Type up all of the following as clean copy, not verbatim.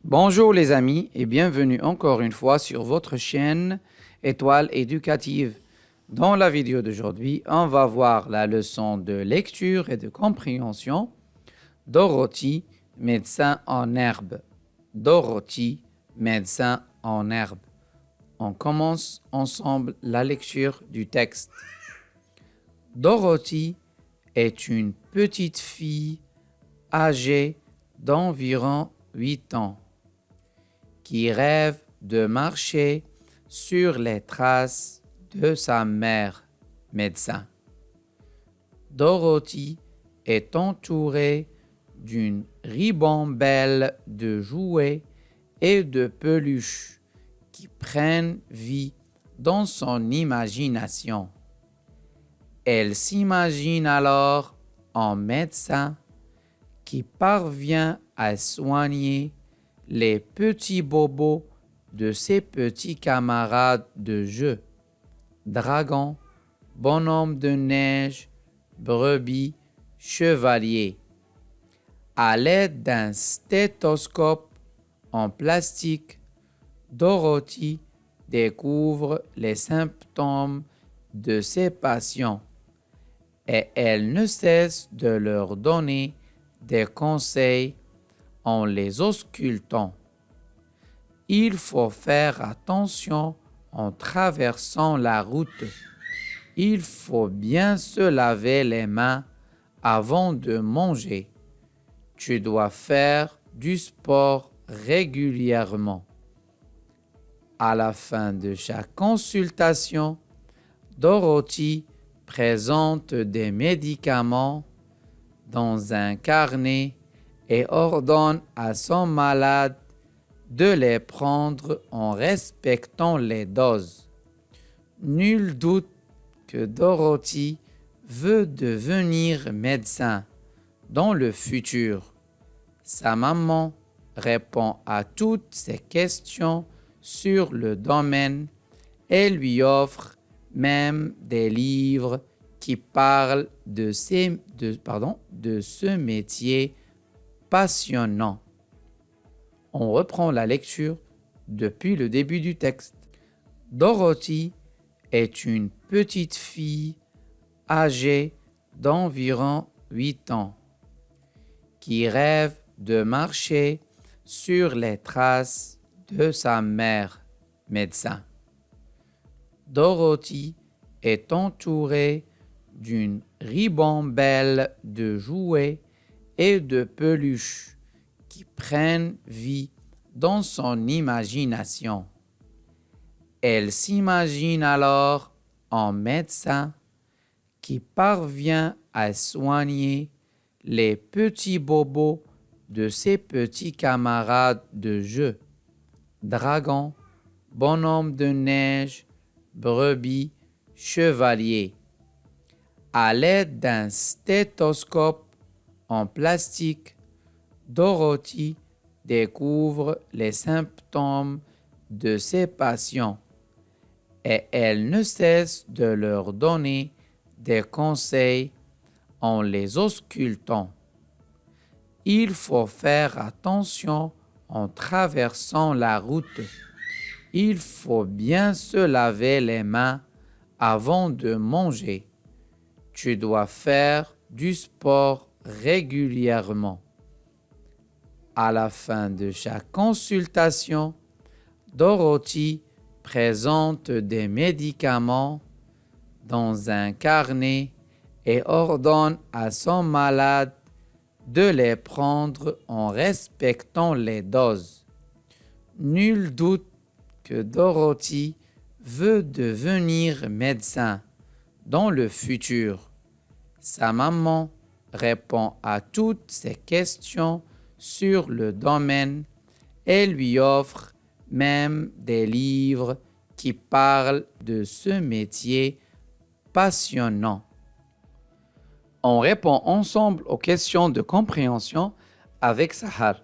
Bonjour les amis et bienvenue encore une fois sur votre chaîne Étoile éducative. Dans la vidéo d'aujourd'hui, on va voir la leçon de lecture et de compréhension. Dorothy, médecin en herbe. Dorothy, médecin en herbe. On commence ensemble la lecture du texte. Dorothy est une petite fille âgée d'environ 8 ans qui rêve de marcher sur les traces de sa mère, médecin. Dorothy est entourée d'une ribambelle de jouets et de peluches qui prennent vie dans son imagination. Elle s'imagine alors en médecin qui parvient à soigner les petits bobos de ses petits camarades de jeu, dragons, bonhommes de neige, brebis, chevaliers. À l'aide d'un stéthoscope en plastique, Dorothy découvre les symptômes de ses patients et elle ne cesse de leur donner des conseils en les auscultant. Il faut faire attention en traversant la route. Il faut bien se laver les mains avant de manger. Tu dois faire du sport régulièrement. À la fin de chaque consultation, Dorothy présente des médicaments dans un carnet et ordonne à son malade de les prendre en respectant les doses. Nul doute que Dorothy veut devenir médecin dans le futur. Sa maman répond à toutes ses questions sur le domaine et lui offre même des livres qui parlent de ce métier passionnant. On reprend la lecture depuis le début du texte. Dorothy est une petite fille âgée d'environ 8 ans qui rêve de marcher sur les traces de sa mère, médecin. Dorothy est entourée d'une ribambelle de jouets et de peluches qui prennent vie dans son imagination. Elle s'imagine alors en médecin qui parvient à soigner les petits bobos de ses petits camarades de jeu, dragons, bonhommes de neige, brebis, chevaliers. À l'aide d'un stéthoscope en plastique, Dorothy découvre les symptômes de ses patients et elle ne cesse de leur donner des conseils en les auscultant. Il faut faire attention en traversant la route. Il faut bien se laver les mains avant de manger. Tu dois faire du sport régulièrement. À la fin de chaque consultation, Dorothy présente des médicaments dans un carnet et ordonne à son malade de les prendre en respectant les doses. Nul doute que Dorothy veut devenir médecin dans le futur. Sa maman répond à toutes ses questions sur le domaine et lui offre même des livres qui parlent de ce métier passionnant. On répond ensemble aux questions de compréhension avec Sahar.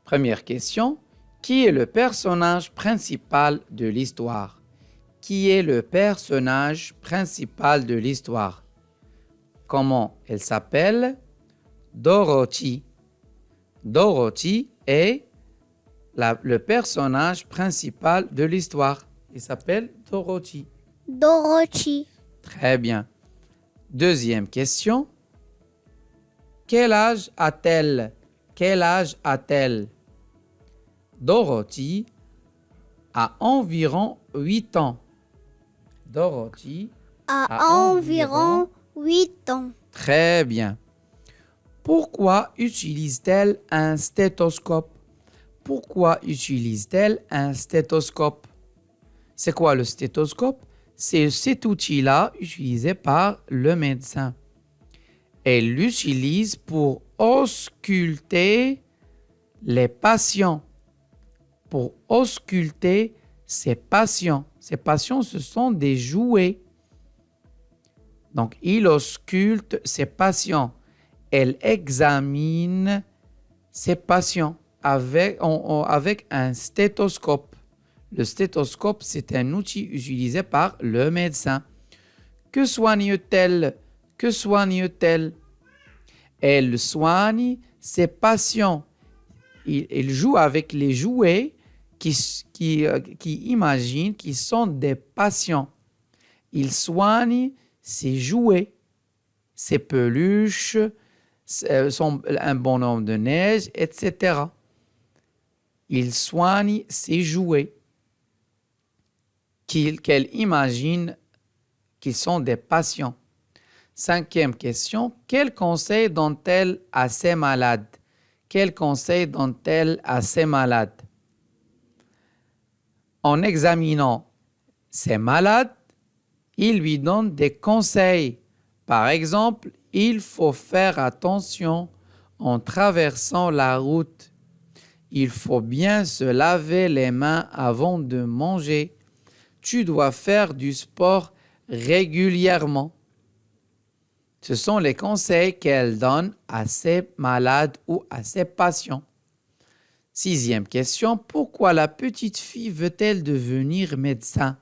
Première question. Qui est le personnage principal de l'histoire? Qui est le personnage principal de l'histoire? Comment elle s'appelle? Dorothy. Dorothy est le personnage principal de l'histoire. Il s'appelle Dorothy. Dorothy. Très bien. Deuxième question. Quel âge a-t-elle? Quel âge a-t-elle? Dorothy a environ 8 ans. Dorothy A environ 8 ans. Très bien. Pourquoi utilise-t-elle un stéthoscope? Pourquoi utilise-t-elle un stéthoscope? C'est quoi le stéthoscope? C'est cet outil-là utilisé par le médecin. Elle l'utilise pour ausculter les patients. Pour ausculter ses patients. Ces patients, ce sont des jouets. Donc, il ausculte ses patients. Elle examine ses patients avec un stéthoscope. Le stéthoscope, c'est un outil utilisé par le médecin. Que soigne-t-elle? Que soigne-t-elle? Elle soigne ses patients. Il joue avec les jouets qui imaginent qu'ils sont des patients. Il soigne ses jouets, ses peluches, un bonhomme de neige, etc. Il soigne ses jouets qu'elle imagine qu'ils sont des patients. Cinquième question. Quel conseil donne-t-elle à ses malades? Quel conseil donne-t-elle à ses malades? En examinant ses malades, il lui donne des conseils. Par exemple, il faut faire attention en traversant la route. Il faut bien se laver les mains avant de manger. Tu dois faire du sport régulièrement. Ce sont les conseils qu'elle donne à ses malades ou à ses patients. Sixième question, pourquoi la petite fille veut-elle devenir médecin?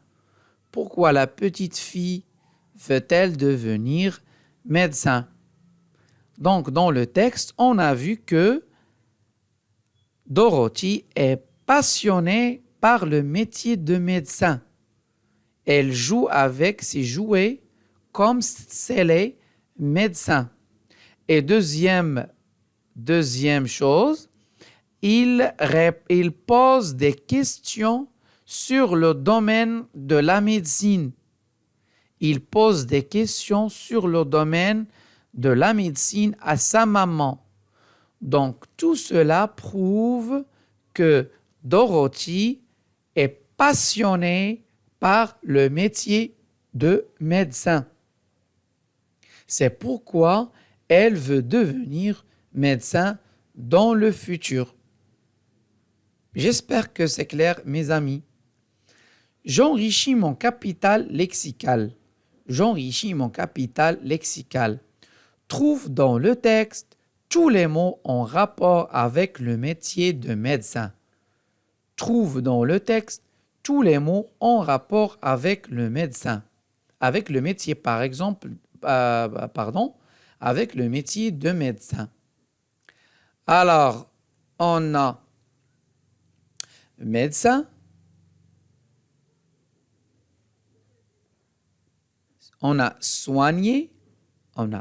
Pourquoi la petite fille veut-elle devenir médecin? Donc, dans le texte, on a vu que Dorothy est passionnée par le métier de médecin. Elle joue avec ses jouets comme si elle est médecin. Et deuxième chose, il pose des questions sur le domaine de la médecine. Il pose des questions sur le domaine de la médecine à sa maman. Donc, tout cela prouve que Dorothy est passionnée par le métier de médecin. C'est pourquoi elle veut devenir médecin dans le futur. J'espère que c'est clair, mes amis. J'enrichis mon capital lexical. J'enrichis mon capital lexical. Trouve dans le texte tous les mots en rapport avec le métier de médecin. Trouve dans le texte tous les mots en rapport avec le médecin. Avec le métier, par exemple, avec le métier de médecin. Alors, on a médecin, on a soigné, on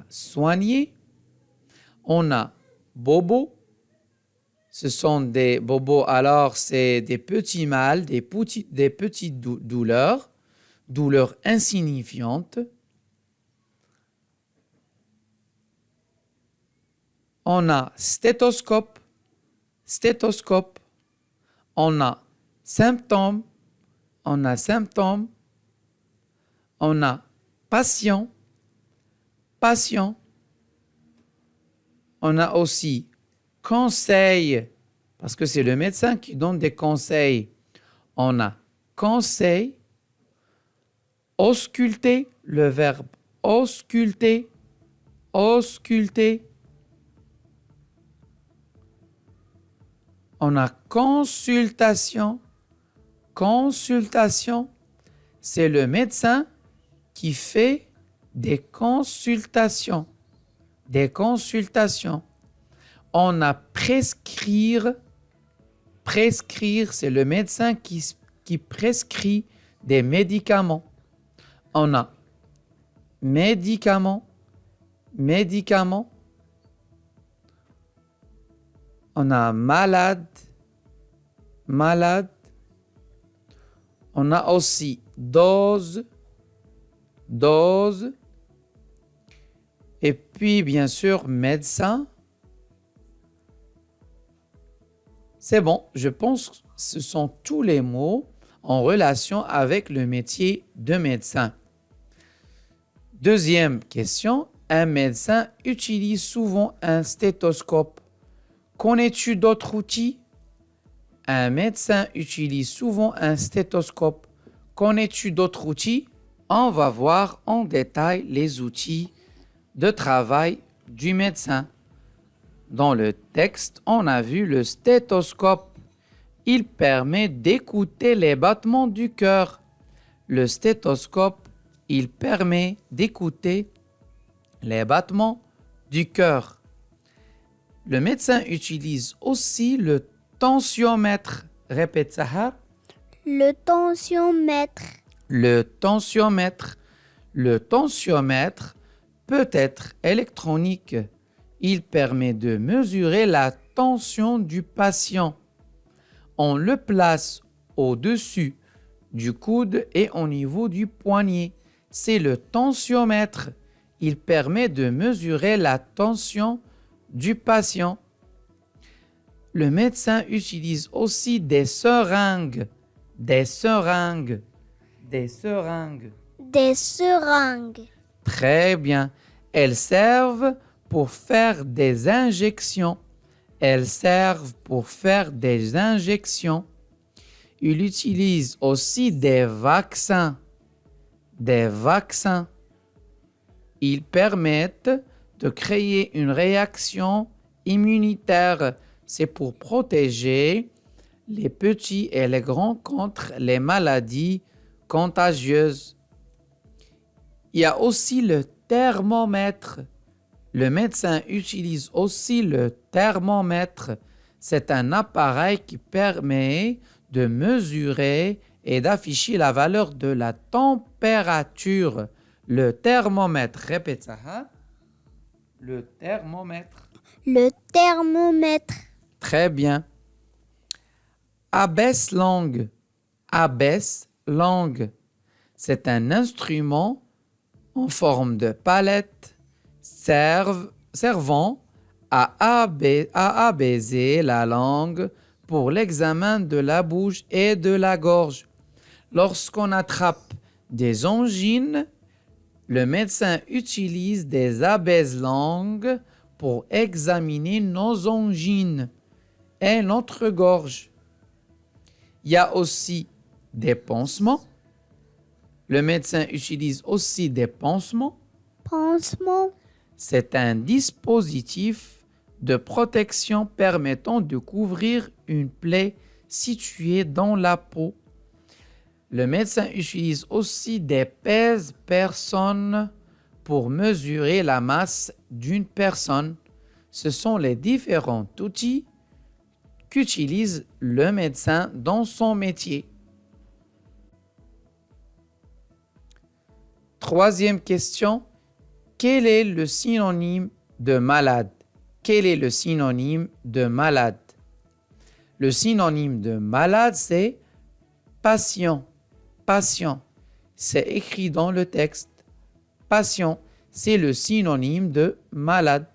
a bobo. Ce sont des bobos, alors c'est des petits mal, des petites douleurs insignifiantes. On a stéthoscope. On a symptômes. On a patient. On a aussi conseil, parce que c'est le médecin qui donne des conseils. On a conseil, ausculter, le verbe ausculter. On a consultation. C'est le médecin qui fait des consultations. On a prescrire. Prescrire, c'est le médecin qui prescrit des médicaments. On a médicament, médicament. On a malade, malade. On a aussi dose, dose. Et puis, bien sûr, médecin. C'est bon, je pense que ce sont tous les mots en relation avec le métier de médecin. Deuxième question, un médecin utilise souvent un stéthoscope. Connais-tu d'autres outils? Un médecin utilise souvent un stéthoscope. Connais-tu d'autres outils? On va voir en détail les outils de travail du médecin. Dans le texte, on a vu le stéthoscope. Il permet d'écouter les battements du cœur. Le stéthoscope, il permet d'écouter les battements du cœur. Le médecin utilise aussi le tensiomètre. Répète ça. Le tensiomètre. Le tensiomètre. Le tensiomètre peut être électronique. Il permet de mesurer la tension du patient. On le place au-dessus du coude et au niveau du poignet. C'est le tensiomètre. Il permet de mesurer la tension du patient. Le médecin utilise aussi des seringues. Des seringues. Des seringues. Des seringues. Très bien. Elles servent pour faire des injections. Elles servent pour faire des injections. Il utilise aussi des vaccins. Des vaccins. Ils permettent de créer une réaction immunitaire. C'est pour protéger les petits et les grands contre les maladies contagieuses. Il y a aussi le thermomètre. Le médecin utilise aussi le thermomètre. C'est un appareil qui permet de mesurer et d'afficher la valeur de la température. Le thermomètre, répète ça. Hein? Le thermomètre. Le thermomètre. Très bien. Abaisse-langue. Abaisse-langue. C'est un instrument en forme de palette servant à abaiser la langue pour l'examen de la bouche et de la gorge. Lorsqu'on attrape des angines, le médecin utilise des abaisse-langues pour examiner nos angines et notre gorge. Il y a aussi des pansements. Le médecin utilise aussi des pansements. Pansement. C'est un dispositif de protection permettant de couvrir une plaie située dans la peau. Le médecin utilise aussi des pèse-personnes pour mesurer la masse d'une personne. Ce sont les différents outils qu'utilise le médecin dans son métier. Troisième question. Quel est le synonyme de malade? Quel est le synonyme de malade? Le synonyme de malade, c'est patient. Patient. C'est écrit dans le texte. Patient, c'est le synonyme de malade.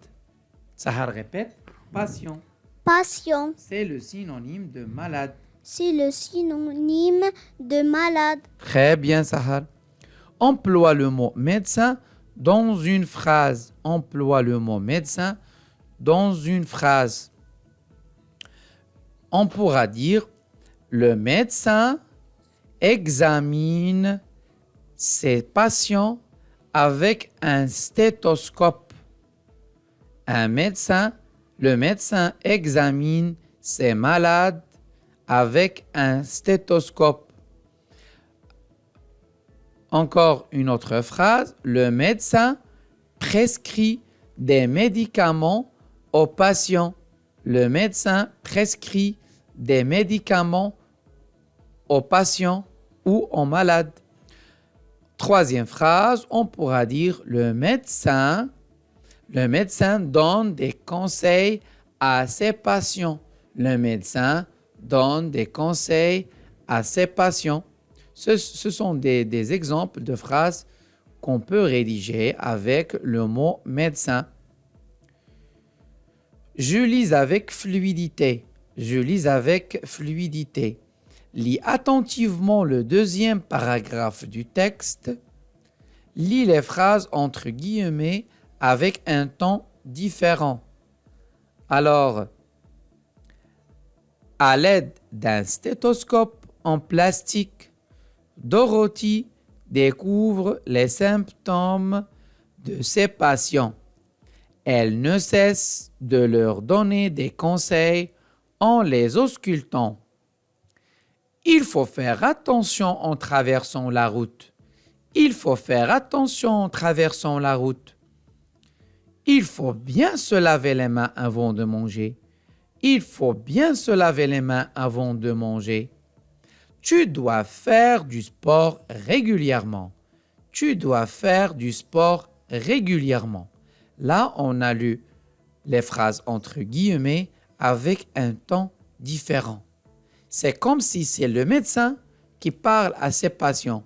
Sahar répète. Patient. Patient. C'est le synonyme de malade. C'est le synonyme de malade. Très bien, Sahar. Emploie le mot médecin dans une phrase. Emploie le mot médecin dans une phrase. On pourra dire le médecin examine ses patients avec un stéthoscope. Le médecin examine ses malades avec un stéthoscope. Encore une autre phrase, le médecin prescrit des médicaments aux patients. Le médecin prescrit des médicaments aux patients ou aux malades. Troisième phrase, on pourra dire le médecin donne des conseils à ses patients. Le médecin donne des conseils à ses patients. Ce sont des exemples de phrases qu'on peut rédiger avec le mot médecin. Je lis avec fluidité. Je lis avec fluidité. Lis attentivement le deuxième paragraphe du texte. Lis les phrases entre guillemets avec un ton différent. Alors, à l'aide d'un stéthoscope en plastique, Dorothy découvre les symptômes de ses patients. Elle ne cesse de leur donner des conseils en les auscultant. Il faut faire attention en traversant la route. Il faut faire attention en traversant la route. Il faut bien se laver les mains avant de manger. Il faut bien se laver les mains avant de manger. Tu dois faire du sport régulièrement. Tu dois faire du sport régulièrement. Là, on a lu les phrases entre guillemets avec un ton différent. C'est comme si c'est le médecin qui parle à ses patients.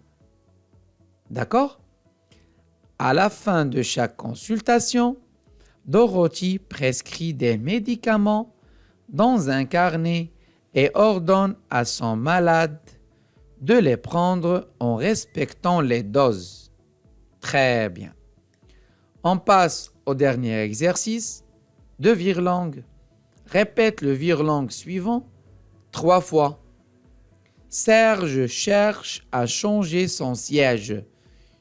D'accord? À la fin de chaque consultation, Dorothy prescrit des médicaments dans un carnet et ordonne à son malade de les prendre en respectant les doses. Très bien. On passe au dernier exercice de virelangue. Répète le virelangue suivant 3 fois. Serge cherche à changer son siège.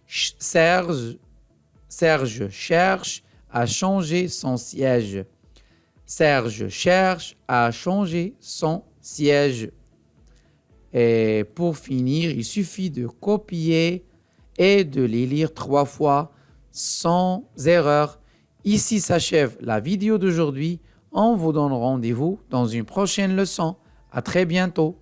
Serge cherche à changer son siège. Serge cherche à changer son siège. Et pour finir, il suffit de copier et de les lire 3 fois sans erreur. Ici s'achève la vidéo d'aujourd'hui. On vous donne rendez-vous dans une prochaine leçon. À très bientôt.